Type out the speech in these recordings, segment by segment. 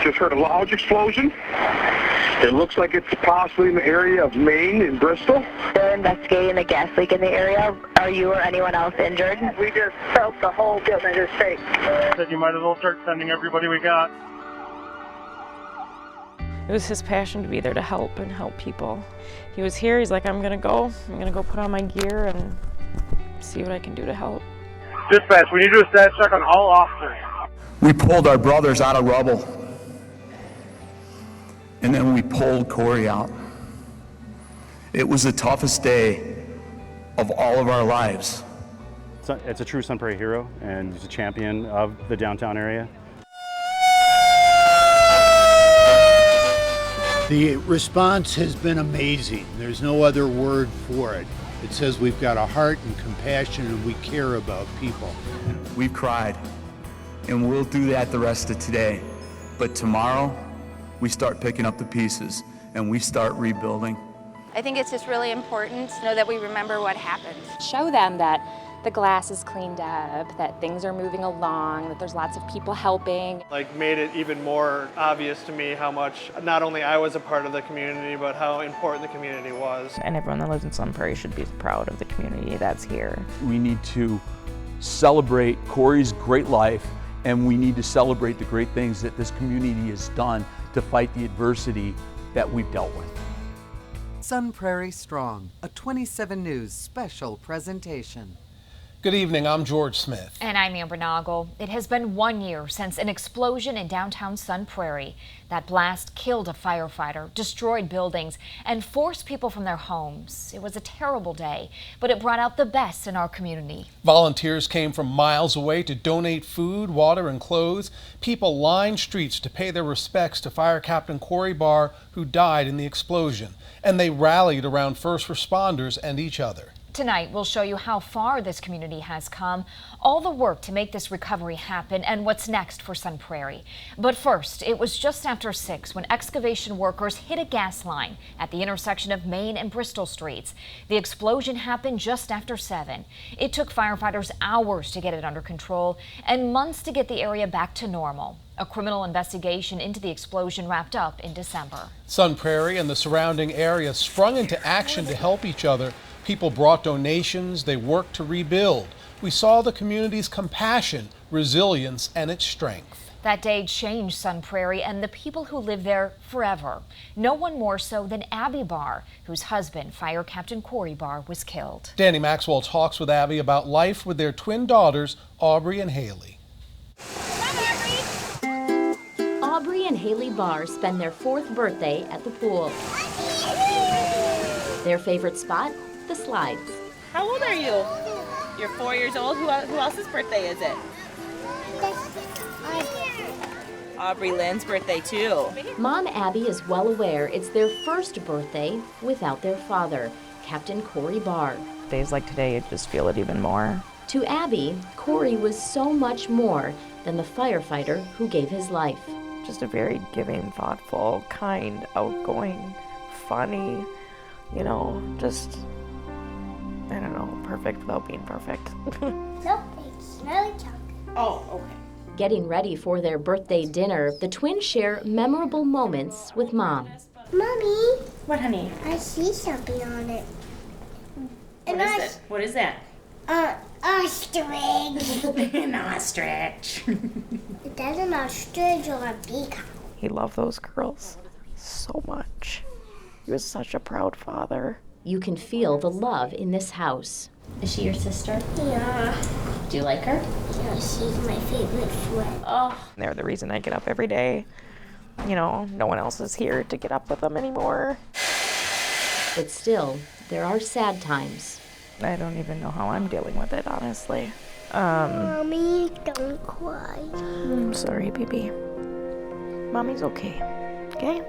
Just heard a loud explosion. It looks like it's possibly in the area of Maine and Bristol. They're investigating a gas leak in the area. Are you or anyone else injured? We just felt the whole building just shake. Said you might as well start sending everybody we got. It was his passion to be there to help and help people. He was here, he's like, I'm gonna go put on my gear and see what I can do to help. Dispatch, we need to do a status check on all officers. We pulled our brothers out of rubble. And then we pulled Corey out. It was the toughest day of all of our lives. It's a true Sun Prairie hero, and he's a champion of the downtown area. The response has been amazing. There's no other word for it. It says we've got a heart and compassion and we care about people. We've cried, and we'll do that the rest of today. But tomorrow, we start picking up the pieces and we start rebuilding. I think it's just really important to know that we remember what happened. Show them that the glass is cleaned up, that things are moving along, that there's lots of people helping. Like, made it even more obvious to me how much not only I was a part of the community, but how important the community was. And everyone that lives in Sun Prairie should be proud of the community that's here. We need to celebrate Corey's great life, and we need to celebrate the great things that this community has done to fight the adversity that we've dealt with. Sun Prairie Strong, a 27 News special presentation. Good evening, I'm George Smith. And I'm Amber Noggle. It has been 1 year since an explosion in downtown Sun Prairie. That blast killed a firefighter, destroyed buildings, and forced people from their homes. It was a terrible day, but it brought out the best in our community. Volunteers came from miles away to donate food, water, and clothes. People lined streets to pay their respects to Fire Captain Corey Barr, who died in the explosion. And they rallied around first responders and each other. Tonight, we'll show you how far this community has come, all the work to make this recovery happen, and what's next for Sun Prairie. But first, it was just after 6 when excavation workers hit a gas line at the intersection of Main and Bristol Streets. The explosion happened just after 7. It took firefighters hours to get it under control and months to get the area back to normal. A criminal investigation into the explosion wrapped up in December. Sun Prairie and the surrounding area sprung into action to help each other. People brought donations, they worked to rebuild. We saw the community's compassion, resilience, and its strength. That day changed Sun Prairie and the people who live there forever. No one more so than Abby Barr, whose husband, Fire Captain Corey Barr, was killed. Danny Maxwell talks with Abby about life with their twin daughters, Aubrey and Haley. Aubrey and Haley Barr spend their 4th birthday at the pool. Their favorite spot? The slides. How old are you? You're 4 years old? Who else's birthday is it? Aubrey Lynn's birthday too. Mom Abby is well aware it's their first birthday without their father, Captain Corey Barr. Days like today, you just feel it even more. To Abby, Corey was so much more than the firefighter who gave his life. Just a very giving, thoughtful, kind, outgoing, funny, you know, just, I don't know, perfect without being perfect. Nope, it's smelly chocolate. Oh, okay. Getting ready for their birthday dinner, the twins share memorable moments with Mom. Mommy. What, honey? I see something on it. What is that? Ostrich. An ostrich. That's an ostrich or a peacock. He loved those girls so much. He was such a proud father. You can feel the love in this house. Is she your sister? Yeah. Do you like her? Yeah, she's my favorite friend. Oh. They're the reason I get up every day. You know, no one else is here to get up with them anymore. But still, there are sad times. I don't even know how I'm dealing with it, honestly. Mommy, don't cry. I'm sorry, baby. Mommy's okay, okay?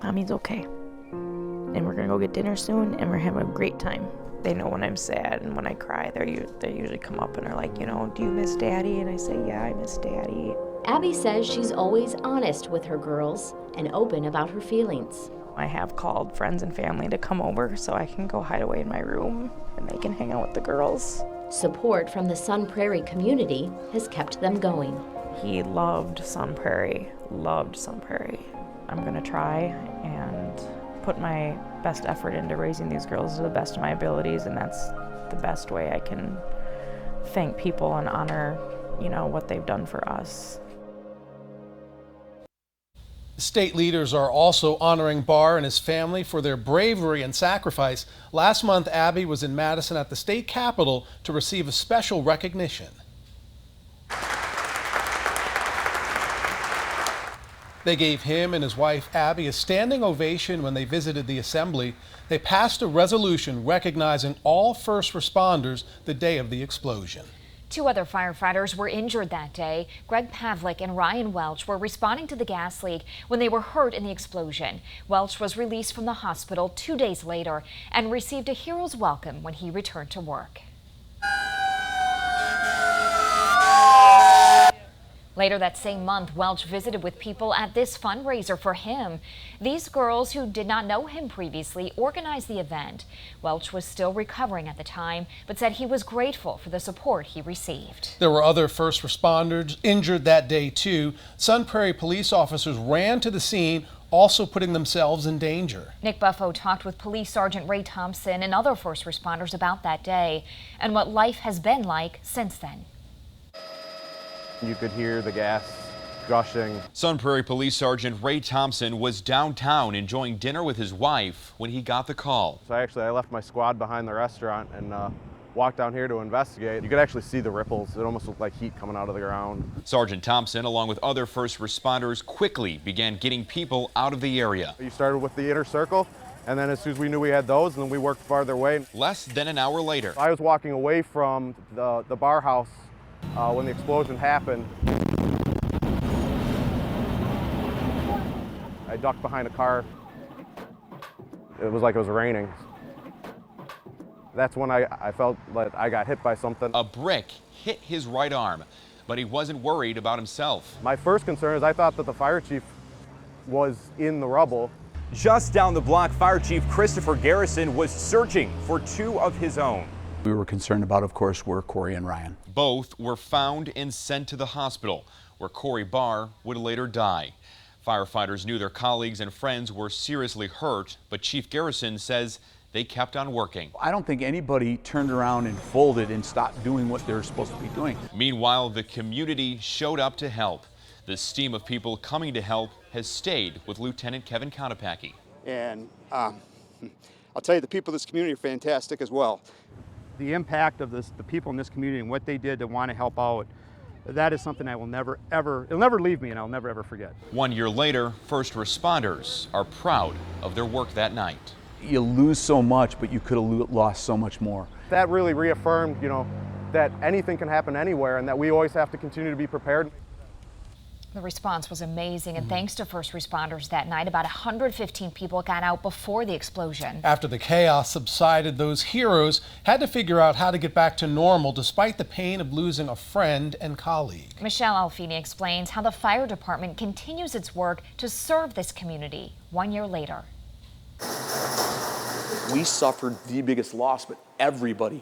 Mommy's okay. And we're gonna go get dinner soon, and we're having a great time. They know when I'm sad and when I cry, they usually come up and are like, you know, do you miss Daddy? And I say, yeah, I miss Daddy. Abby says she's always honest with her girls and open about her feelings. I have called friends and family to come over so I can go hide away in my room and they can hang out with the girls. Support from the Sun Prairie community has kept them going. He loved Sun Prairie, loved Sun Prairie. I'm gonna try and put my best effort into raising these girls to the best of my abilities, and that's the best way I can thank people and honor, what they've done for us. State leaders are also honoring Barr and his family for their bravery and sacrifice. Last month, Abby was in Madison at the state capitol to receive a special recognition. They gave him and his wife Abby a standing ovation when they visited the assembly. They passed a resolution recognizing all first responders the day of the explosion. 2 other firefighters were injured that day. Greg Pavlik and Ryan Welch were responding to the gas leak when they were hurt in the explosion. Welch was released from the hospital 2 days later and received a hero's welcome when he returned to work. Later that same month, Welch visited with people at this fundraiser for him. These girls, who did not know him previously, organized the event. Welch was still recovering at the time, but said he was grateful for the support he received. There were other first responders injured that day, too. Sun Prairie police officers ran to the scene, also putting themselves in danger. Nick Buffo talked with Police Sergeant Ray Thompson and other first responders about that day and what life has been like since then. You could hear the gas gushing. Sun Prairie Police Sergeant Ray Thompson was downtown enjoying dinner with his wife when he got the call. So I left my squad behind the restaurant and walked down here to investigate. You could actually see the ripples. It almost looked like heat coming out of the ground. Sergeant Thompson, along with other first responders, quickly began getting people out of the area. You started with the inner circle, and then as soon as we knew we had those, and then we worked farther away. Less than an hour later, I was walking away from the bar house when the explosion happened. I ducked behind a car. It was like it was raining. That's when I felt like I got hit by something. A brick hit his right arm, but he wasn't worried about himself. My first concern is I thought that the fire chief was in the rubble. Just down the block, Fire Chief Christopher Garrison was searching for 2 of his own. We were concerned about, of course, were Corey and Ryan. Both were found and sent to the hospital, where Corey Barr would later die. Firefighters knew their colleagues and friends were seriously hurt, but Chief Garrison says they kept on working. I don't think anybody turned around and folded and stopped doing what they're supposed to be doing. Meanwhile, the community showed up to help. The stream of people coming to help has stayed with Lieutenant Kevin Konopacki. And I'll tell you, the people of this community are fantastic as well. The impact of the people in this community and what they did to want to help out, that is something I will never, ever, it'll never leave me and I'll never, ever forget. 1 year later, first responders are proud of their work that night. You lose so much, but you could have lost so much more. That really reaffirmed, that anything can happen anywhere and that we always have to continue to be prepared. The response was amazing, and thanks to first responders that night, about 115 people got out before the explosion. After the chaos subsided, those heroes had to figure out how to get back to normal despite the pain of losing a friend and colleague. Michelle Alfini explains how the fire department continues its work to serve this community 1 year later. We suffered the biggest loss, but everybody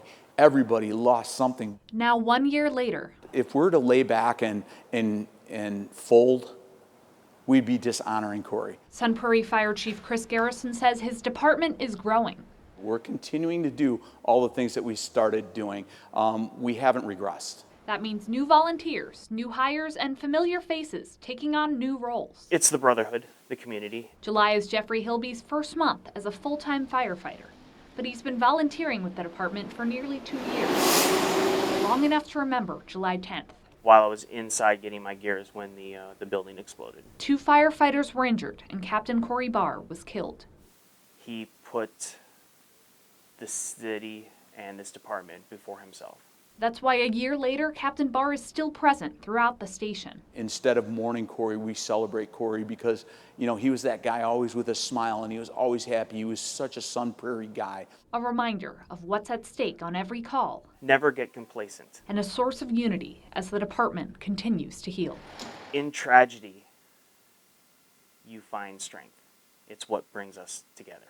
lost something. Now 1 year later, If we're to lay back and fold, we'd be dishonoring Corey. Sun Prairie Fire Chief Chris Garrison says his department is growing. We're continuing to do all the things that we started doing. We haven't regressed. That means new volunteers, new hires, and familiar faces taking on new roles. It's the brotherhood, the community. July is Jeffrey Hilby's first month as a full-time firefighter, but he's been volunteering with the department for nearly 2 years. Long enough to remember July 10th. While I was inside getting my gears when the building exploded. 2 firefighters were injured and Captain Corey Barr was killed. He put the city and this department before himself. That's why a year later, Captain Barr is still present throughout the station. Instead of mourning Corey, we celebrate Corey because, he was that guy always with a smile and he was always happy. He was such a Sun Prairie guy. A reminder of what's at stake on every call. Never get complacent. And a source of unity as the department continues to heal. In tragedy, you find strength. It's what brings us together.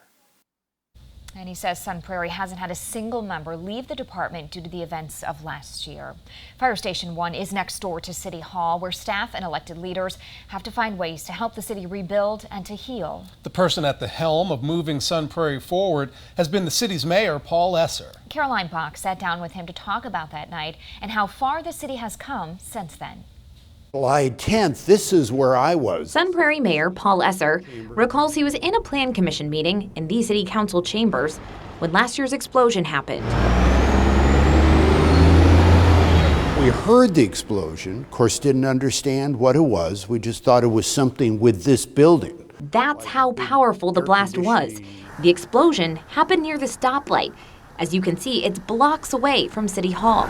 And he says Sun Prairie hasn't had a single member leave the department due to the events of last year. Fire Station 1 is next door to City Hall, where staff and elected leaders have to find ways to help the city rebuild and to heal. The person at the helm of moving Sun Prairie forward has been the city's mayor, Paul Esser. Caroline Bach sat down with him to talk about that night and how far the city has come since then. July 10th, this is where I was. Sun Prairie Mayor Paul Esser recalls he was in a Plan Commission meeting in the City Council chambers when last year's explosion happened. We heard the explosion, of course didn't understand what it was. We just thought it was something with this building. That's how powerful the blast was. The explosion happened near the stoplight. As you can see, it's blocks away from City Hall.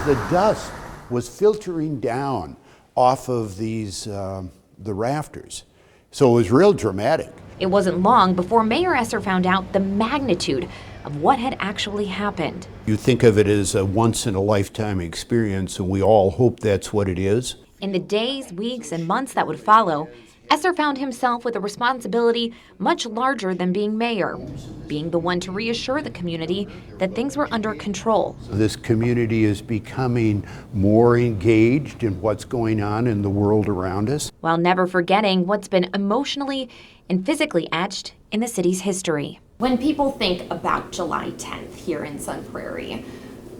The dust was filtering down off of these, the rafters. So it was real dramatic. It wasn't long before Mayor Esser found out the magnitude of what had actually happened. You think of it as a once-in-a-lifetime experience, and we all hope that's what it is. In the days, weeks, and months that would follow, Esser found himself with a responsibility much larger than being mayor, being the one to reassure the community that things were under control. This community is becoming more engaged in what's going on in the world around us, while never forgetting what's been emotionally and physically etched in the city's history. When people think about July 10th here in Sun Prairie,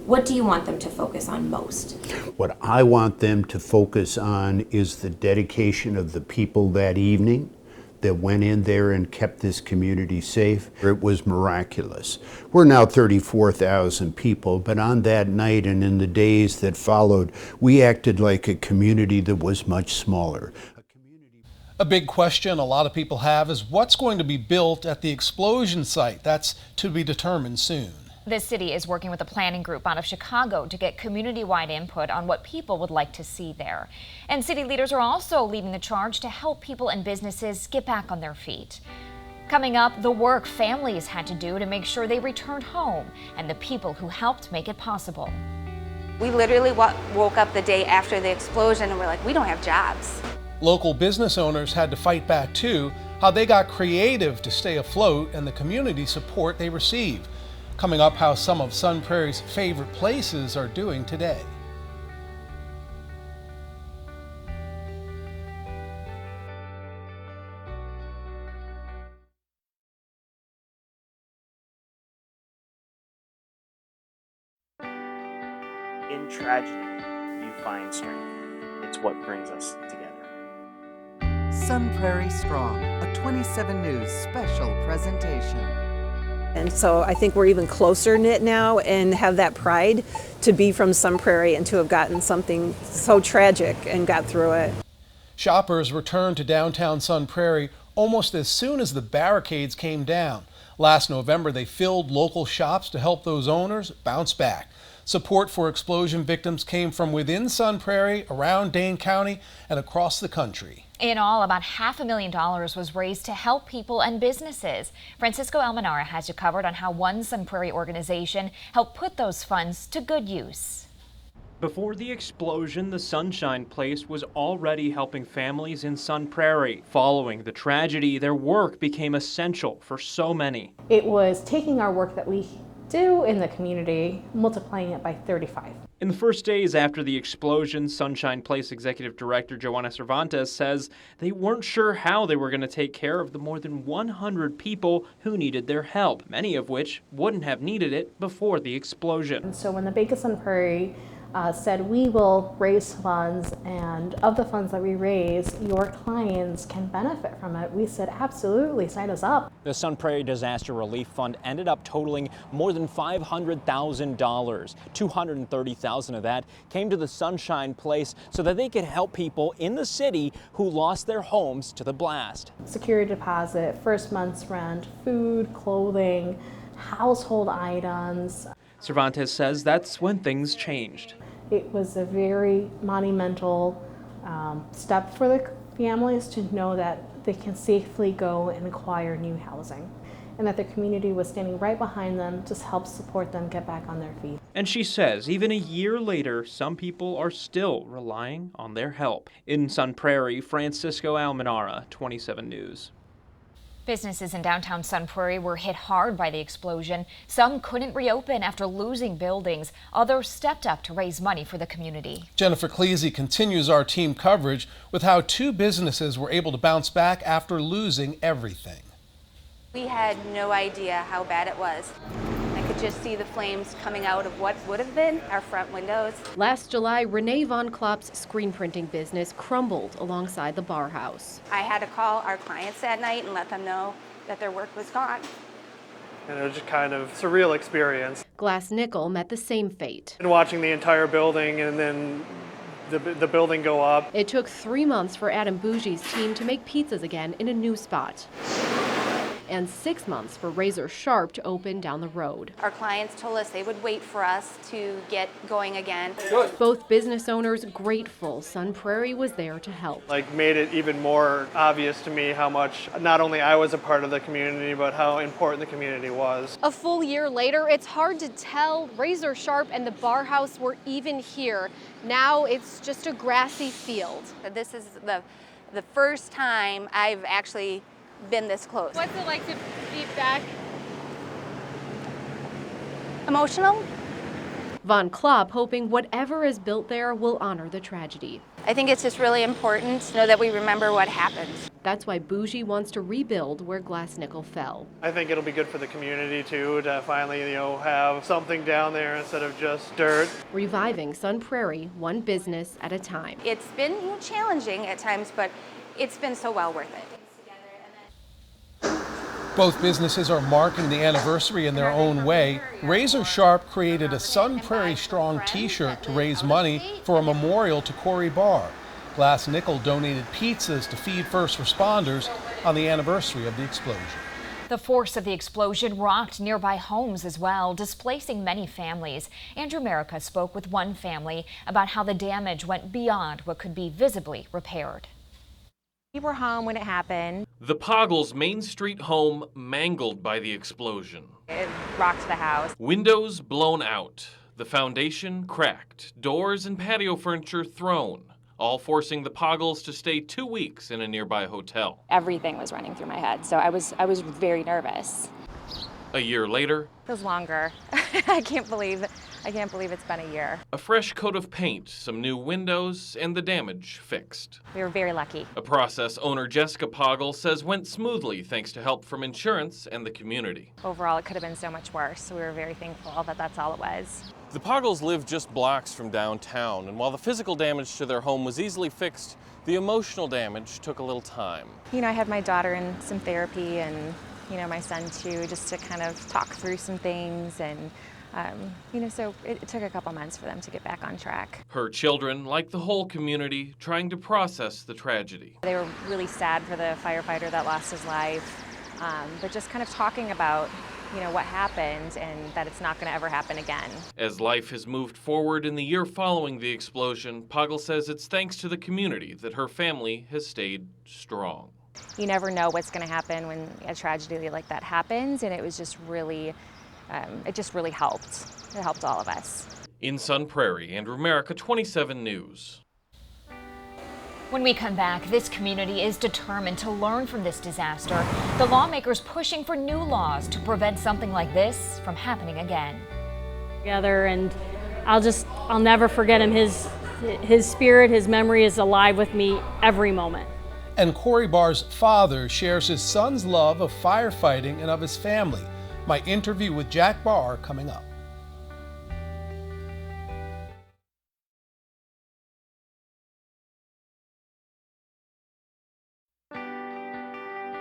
what do you want them to focus on most? What I want them to focus on is the dedication of the people that evening that went in there and kept this community safe. It was miraculous. We're now 34,000 people, but on that night and in the days that followed, we acted like a community that was much smaller. A big question a lot of people have is what's going to be built at the explosion site. That's to be determined soon. The city is working with a planning group out of Chicago to get community-wide input on what people would like to see there. And city leaders are also leading the charge to help people and businesses get back on their feet. Coming up, the work families had to do to make sure they returned home and the people who helped make it possible. We literally woke up the day after the explosion and we're like, we don't have jobs. Local business owners had to fight back too, how they got creative to stay afloat and the community support they received. Coming up, how some of Sun Prairie's favorite places are doing today. In tragedy, you find strength. It's what brings us together. Sun Prairie Strong, a 27 News special presentation. And so I think we're even closer knit now and have that pride to be from Sun Prairie and to have gotten something so tragic and got through it. Shoppers returned to downtown Sun Prairie almost as soon as the barricades came down. Last November, they filled local shops to help those owners bounce back. Support for explosion victims came from within Sun Prairie, around Dane County, and across the country. In all, about $500,000 was raised to help people and businesses. Francisco Almenara has you covered on how one Sun Prairie organization helped put those funds to good use. Before the explosion, the Sunshine Place was already helping families in Sun Prairie. Following the tragedy, their work became essential for so many. It was taking our work that we do in the community, multiplying it by 35. In the first days after the explosion, Sunshine Place Executive Director Joanna Cervantes says they weren't sure how they were going to take care of the more than 100 people who needed their help, many of which wouldn't have needed it before the explosion. And so when the Bank of Sun Prairie said we will raise funds, and of the funds that we raise, your clients can benefit from it, we said absolutely, sign us up. The Sun Prairie Disaster Relief Fund ended up totaling more than $500,000. $230,000 of that came to the Sunshine Place so that they could help people in the city who lost their homes to the blast. Security deposit, first month's rent, food, clothing, household items. Cervantes says that's when things changed. It was a very monumental step for the families to know that they can safely go and acquire new housing, and that the community was standing right behind them to help support them get back on their feet. And she says even a year later, some people are still relying on their help. In Sun Prairie, Francisco Almenara, 27 News. Businesses in downtown Sun Prairie were hit hard by the explosion. Some couldn't reopen after losing buildings. Others stepped up to raise money for the community. Jennifer Cleasy continues our team coverage with how 2 businesses were able to bounce back after losing everything. We had no idea how bad it was. I could just see the flames coming out of what would have been our front windows. Last July, Renee Von Klopp's screen printing business crumbled alongside the bar house. I had to call our clients that night and let them know that their work was gone. And it was just kind of a surreal experience. Glass Nickel met the same fate. And watching the entire building and then the building go up. It took 3 months for Adam Bougie's team to make pizzas again in a new spot. And 6 months for Razor Sharp to open down the road. Our clients told us they would wait for us to get going again. Both business owners grateful Sun Prairie was there to help. Like, made it even more obvious to me how much not only I was a part of the community, but how important the community was. A full year later, it's hard to tell Razor Sharp and the bar house were even here. Now it's just a grassy field. This is the first time I've actually been this close. What's it like to be back? Emotional. Von Klopp hoping whatever is built there will honor the tragedy. I think it's just really important to know that we remember what happened. That's why Bougie wants to rebuild where Glass Nickel fell. I think it'll be good for the community too to finally, have something down there instead of just dirt. Reviving Sun Prairie, one business at a time. It's been challenging at times, but it's been so well worth it. Both businesses are marking the anniversary in their own way. Razor Sharp created a Sun Prairie Strong t-shirt to raise money for a memorial to Corey Barr. Glass Nickel donated pizzas to feed first responders on the anniversary of the explosion. The force of the explosion rocked nearby homes as well, displacing many families. Andrew Merica spoke with one family about how the damage went beyond what could be visibly repaired. We were home when it happened. The Poggles' Main Street home mangled by the explosion. It rocked the house. Windows blown out, the foundation cracked, doors and patio furniture thrown, all forcing the Poggles to stay 2 weeks in a nearby hotel. Everything was running through my head, so I was very nervous. A year later, It feels longer. I can't believe it's been a year. a fresh coat of paint, some new windows, and the damage fixed. We were very lucky. A process owner Jessica Poggle says went smoothly thanks to help from insurance and the community. Overall, it could have been so much worse, so we were very thankful that that's all it was. The Poggles live just blocks from downtown, and while the physical damage to their home was easily fixed, the emotional damage took a little time. I had my daughter in some therapy and, my son too, just to kind of talk through some things and so it took a couple months for them to get back on track. Her children, like the whole community, trying to process the tragedy. They were really sad for the firefighter that lost his life, but just kind of talking about, what happened and that it's not going to ever happen again. As life has moved forward in the year following the explosion, Poggle says it's thanks to the community that her family has stayed strong. You never know what's going to happen when a tragedy like that happens, and it was just really it just really helped. It helped all of us. In Sun Prairie, Andrew Merica, 27 News. When we come back, this community is determined to learn from this disaster. The lawmakers pushing for new laws to prevent something like this from happening again. Together, and I'll never forget him. His spirit, his memory is alive with me every moment. And Corey Barr's father shares his son's love of firefighting and of his family. My interview with Jack Barr coming up.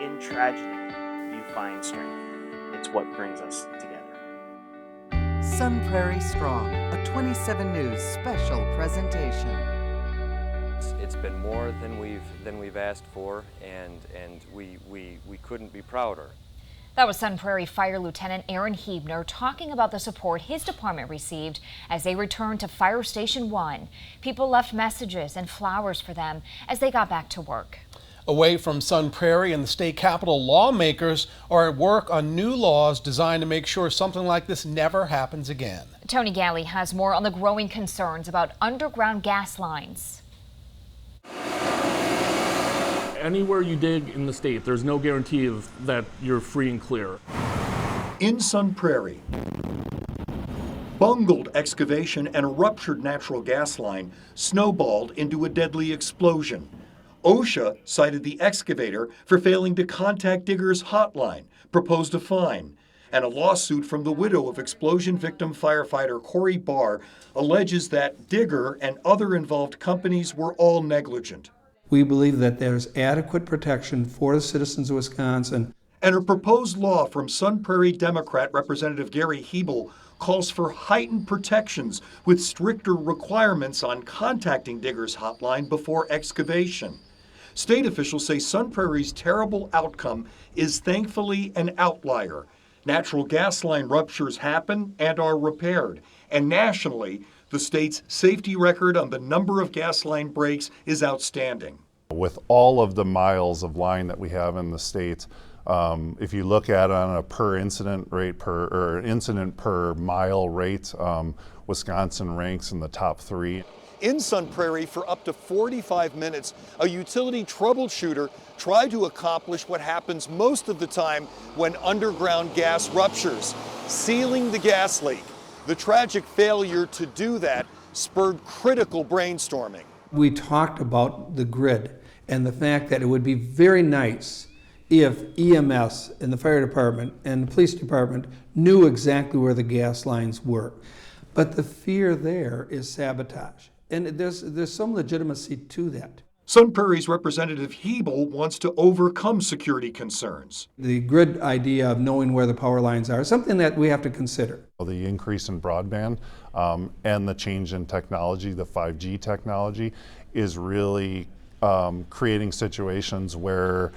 In tragedy, you find strength. It's what brings us together. Sun Prairie Strong, a 27 News special presentation. It's been more than we've asked for, and we couldn't be prouder. That was Sun Prairie Fire Lieutenant Aaron Hebner talking about the support his department received as they returned to Fire Station 1. People left messages and flowers for them as they got back to work. Away from Sun Prairie and the state capitol, lawmakers are at work on new laws designed to make sure something like this never happens again. Tony Galley has more on the growing concerns about underground gas lines. anywhere you dig in the state, there's no guarantee that you're free and clear. In Sun Prairie, bungled excavation and a ruptured natural gas line snowballed into a deadly explosion. OSHA cited the excavator for failing to contact diggers' hotline, proposed a fine, and a lawsuit from the widow of explosion victim firefighter Corey Barr alleges that Digger and other involved companies were all negligent. We believe that there's adequate protection for the citizens of Wisconsin. And a proposed law from Sun Prairie Democrat Representative Gary Hebel calls for heightened protections with stricter requirements on contacting Digger's hotline before excavation. State officials say Sun Prairie's terrible outcome is thankfully an outlier. Natural gas line ruptures happen and are repaired. And nationally, the state's safety record on the number of gas line breaks is outstanding. With all of the miles of line that we have in the state, if you look at it on a per incident rate or incident per mile rate, Wisconsin ranks in the top 3. In Sun Prairie, for up to 45 minutes, a utility troubleshooter tried to accomplish what happens most of the time when underground gas ruptures, sealing the gas leak. The tragic failure to do that spurred critical brainstorming. We talked about the grid and the fact that it would be very nice if EMS and the fire department and the police department knew exactly where the gas lines were. But the fear there is sabotage. And there's some legitimacy to that. Sun Prairie's Representative Hebel wants to overcome security concerns. The grid idea of knowing where the power lines are is something that we have to consider. The increase in broadband and the change in technology, the 5G technology, is really creating situations where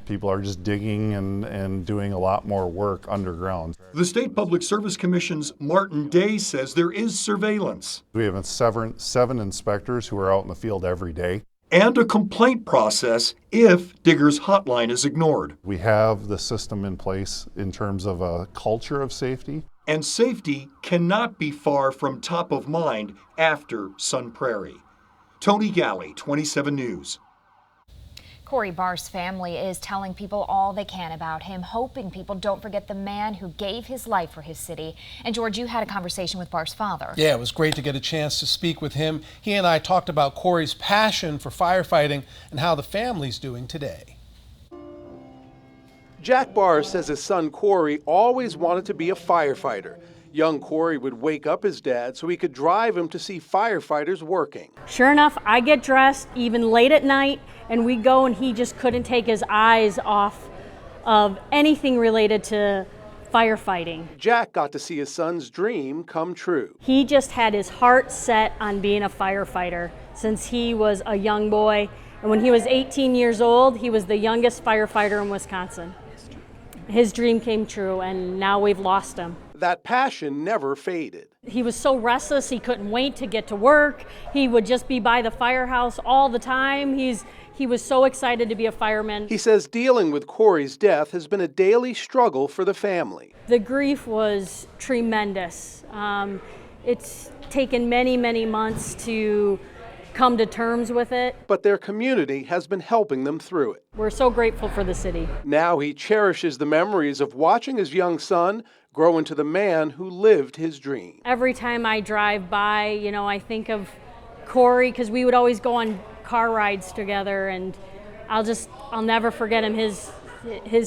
people are just digging and doing a lot more work underground. The State Public Service Commission's Martin Day says there is surveillance. We have 7 inspectors who are out in the field every day. And a complaint process if Digger's hotline is ignored. We have the system in place in terms of a culture of safety. And safety cannot be far from top of mind after Sun Prairie. Tony Galley, 27 News. Corey Barr's family is telling people all they can about him, hoping people don't forget the man who gave his life for his city. And George, you had a conversation with Barr's father. Yeah, it was great to get a chance to speak with him. He and I talked about Corey's passion for firefighting and how the family's doing today. Jack Barr says his son Corey always wanted to be a firefighter. Young Corey would wake up his dad so he could drive him to see firefighters working. Sure enough, I get dressed even late at night and we go, and he just couldn't take his eyes off of anything related to firefighting. Jack got to see his son's dream come true. He just had his heart set on being a firefighter since he was a young boy. And when he was 18 years old, he was the youngest firefighter in Wisconsin. His dream came true, and now we've lost him. That passion never faded. He was so restless, he couldn't wait to get to work. He would just be by the firehouse all the time. He was so excited to be a fireman. He says dealing with Corey's death has been a daily struggle for the family. The grief was tremendous. It's taken many, many months to come to terms with it. But their community has been helping them through it. We're so grateful for the city. Now he cherishes the memories of watching his young son grow into the man who lived his dream. Every time I drive by, I think of Corey, because we would always go on car rides together, and I'll never forget him. His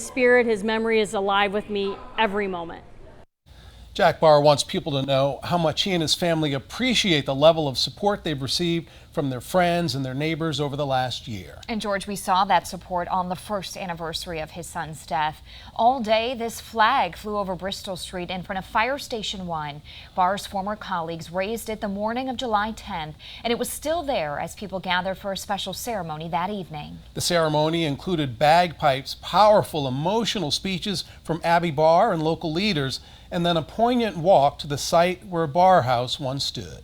spirit, his memory is alive with me every moment. Jack Barr wants people to know how much he and his family appreciate the level of support they've received from their friends and their neighbors over the last year. And George, we saw that support on the first anniversary of his son's death. All day, this flag flew over Bristol Street in front of Fire Station 1. Barr's former colleagues raised it the morning of July 10th, and it was still there as people gathered for a special ceremony that evening. The ceremony included bagpipes, powerful, emotional speeches from Abby Barr and local leaders, and then a poignant walk to the site where Barr House once stood.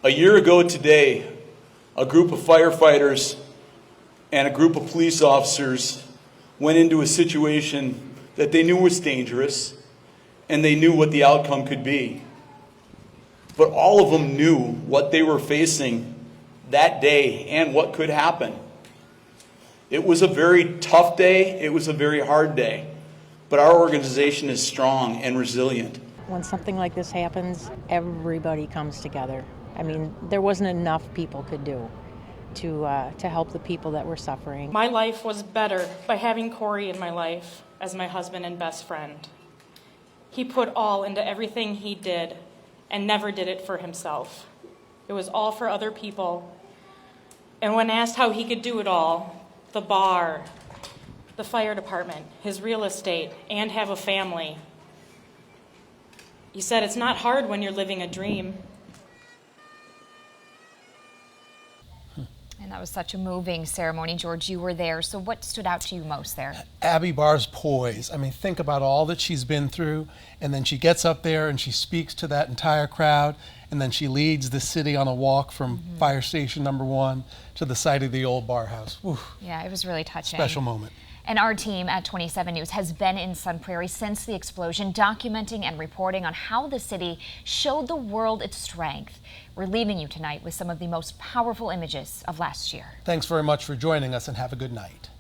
A year ago today, a group of firefighters and a group of police officers went into a situation that they knew was dangerous, and they knew what the outcome could be. but all of them knew what they were facing that day and what could happen. It was a very tough day, it was a very hard day, but our organization is strong and resilient. When something like this happens, everybody comes together. I mean, there wasn't enough people could do to help the people that were suffering. My life was better by having Corey in my life as my husband and best friend. He put all into everything he did and never did it for himself. It was all for other people. And when asked how he could do it all, the bar, the fire department, his real estate, and have a family, he said, "It's not hard when you're living a dream." And that was such a moving ceremony. George, you were there. So what stood out to you most there? Abby Barr's poise. I mean, think about all that she's been through, and then she gets up there and she speaks to that entire crowd, and then she leads the city on a walk from Fire Station number 1 to the site of the old bar house. Whew. Yeah, it was really touching. Special moment. And our team at 27 News has been in Sun Prairie since the explosion, documenting and reporting on how the city showed the world its strength. We're leaving you tonight with some of the most powerful images of last year. Thanks very much for joining us, and have a good night.